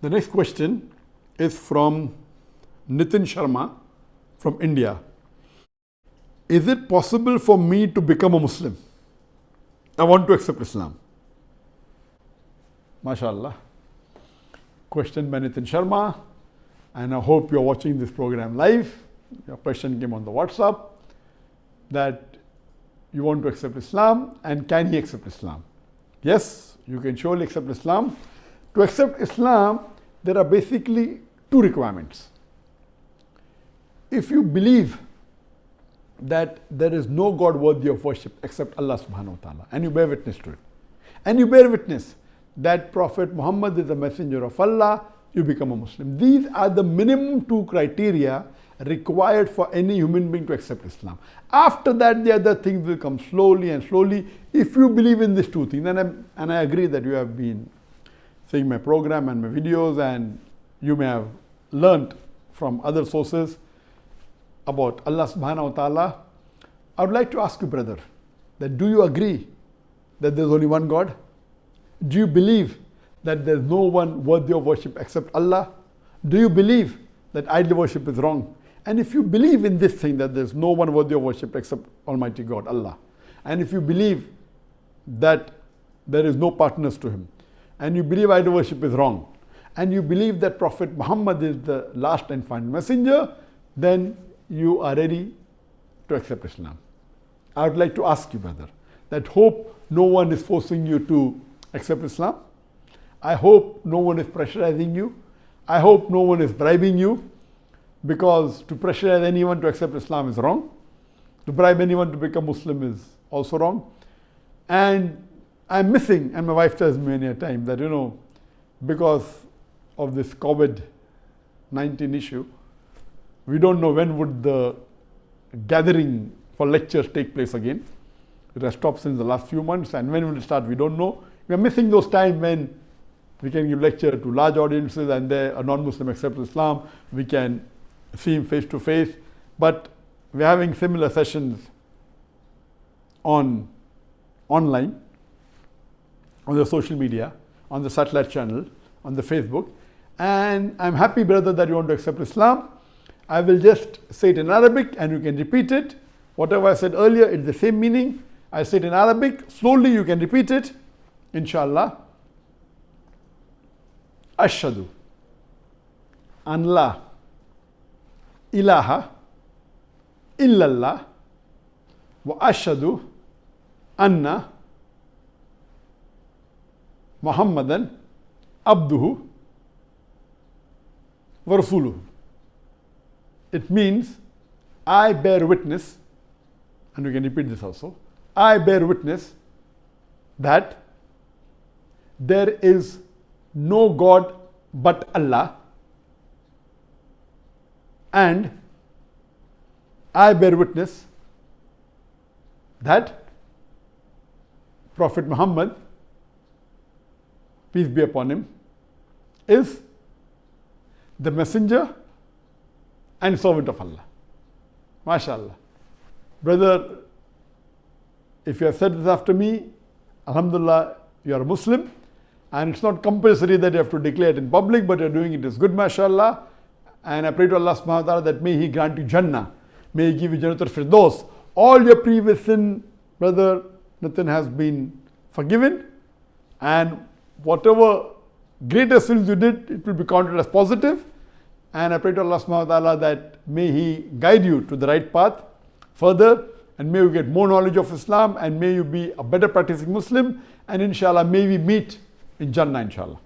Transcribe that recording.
The next question is from Nitin Sharma from India. Is it possible for me to become a Muslim? I want to accept Islam. MashaAllah. Question by Nitin Sharma. And I hope you're watching this program live. Your question came on the WhatsApp that you want to accept Islam, and can he accept Islam? Yes, you can surely accept Islam. To accept Islam, there are basically two requirements. If you believe that there is no God worthy of worship except Allah subhanahu wa ta'ala, and you bear witness to it, and you bear witness that Prophet Muhammad is the messenger of Allah, you become a Muslim. These are the minimum two criteria required for any human being to accept Islam. After that, the other things will come slowly and slowly if you believe in these two things. And I agree that you have been seeing my program and my videos, and you may have learnt from other sources about Allah subhanahu wa ta'ala. I would like to ask you, brother, that do you agree that there is only one God? Do you believe that there is no one worthy of worship except Allah? Do you believe that idol worship is wrong? And if you believe in this thing, that there is no one worthy of worship except Almighty God, Allah, and if you believe that there is no partners to Him, and you believe idol worship is wrong, and you believe that Prophet Muhammad is the last and final messenger, then you are ready to accept Islam. I would like to ask you, brother, that hope no one is forcing you to accept Islam. I hope no one is pressurizing you. I hope no one is bribing you, because to pressurize anyone to accept Islam is wrong. To bribe anyone to become Muslim is also wrong. And I'm missing, and my wife tells me many a time that, because of this COVID-19 issue, we don't know when would the gathering for lectures take place again. It has stopped since the last few months, and when will it start, we don't know. We are missing those times when we can give lecture to large audiences and a non-Muslim accepts Islam. We can see him face to face. But we're having similar sessions online, on the social media, on the satellite channel, on the Facebook. And I'm happy, brother, that you want to accept Islam. I will just say it in Arabic and you can repeat it. Whatever I said earlier, it's the same meaning. I say it in Arabic. Slowly you can repeat it, inshallah. Ashhadu an la ilaha illallah wa ashhadu anna Muhammadan abduhu wa rasuluhu. It means, I bear witness, and we can repeat this also, I bear witness that there is no God but Allah, and I bear witness that Prophet Muhammad, peace be upon him, is the messenger and servant of Allah. MashaAllah. Brother, if you have said this after me, alhamdulillah, you are a Muslim. And it's not compulsory that you have to declare it in public, but you're doing it is good, mashallah. And I pray to Allah subhanahu wa ta'ala that may He grant you Jannah. May He give you Jannatul Firdaus. All your previous sin, brother Nitin, has been forgiven. And whatever greater sins you did, it will be counted as positive. And I pray to Allah subhanahu wa ta'ala that may He guide you to the right path further. And may you get more knowledge of Islam. And may you be a better practicing Muslim. And inshallah, may we meet in Jannah, inshallah.